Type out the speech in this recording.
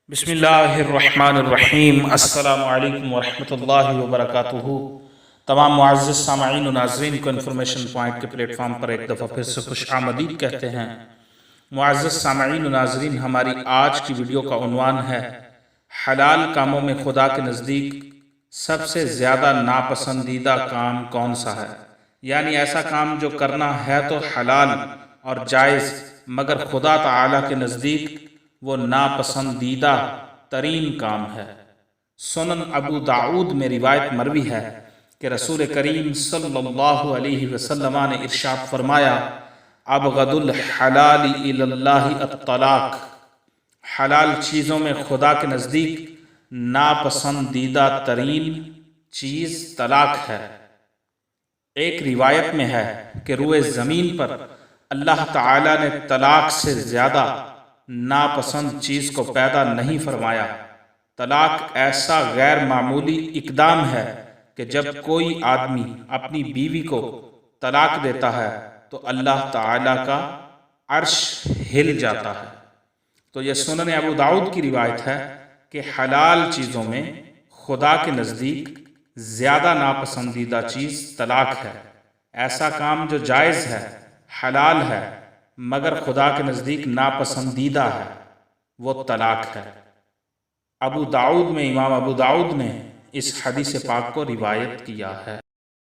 بسم اللہ الرحمن الرحیم۔ السلام علیکم ورحمۃ اللہ وبرکاتہ۔ تمام معزز سامعین و ناظرین کو انفارمیشن پوائنٹ کے پلیٹ فارم پر ایک دفعہ پھر سے خوش آمدید کہتے ہیں۔ معزز سامعین و ناظرین، ہماری آج کی ویڈیو کا عنوان ہے حلال کاموں میں خدا کے نزدیک سب سے زیادہ ناپسندیدہ کام کون سا ہے؟ یعنی ایسا کام جو کرنا ہے تو حلال اور جائز مگر خدا تعالی کے نزدیک وہ ناپسندیدہ ترین کام ہے۔ سنن ابو داؤد میں روایت مروی ہے کہ رسول کریم صلی اللہ علیہ وسلم نے ارشاد فرمایا، ابغض الحلال الی اللہ الطلاق، حلال چیزوں میں خدا کے نزدیک ناپسندیدہ ترین چیز طلاق ہے۔ ایک روایت میں ہے کہ روئے زمین پر اللہ تعالی نے طلاق سے زیادہ ناپسند چیز کو پیدا نہیں فرمایا۔ طلاق ایسا غیر معمولی اقدام ہے کہ جب کوئی آدمی اپنی بیوی کو طلاق دیتا ہے تو اللہ تعالی کا عرش ہل جاتا ہے۔ تو یہ سنن ابو داؤد کی روایت ہے کہ حلال چیزوں میں خدا کے نزدیک زیادہ ناپسندیدہ چیز طلاق ہے۔ ایسا کام جو جائز ہے، حلال ہے مگر خدا کے نزدیک ناپسندیدہ ہے، وہ طلاق ہے۔ امام ابو داؤد نے اس حدیث پاک کو روایت کیا ہے۔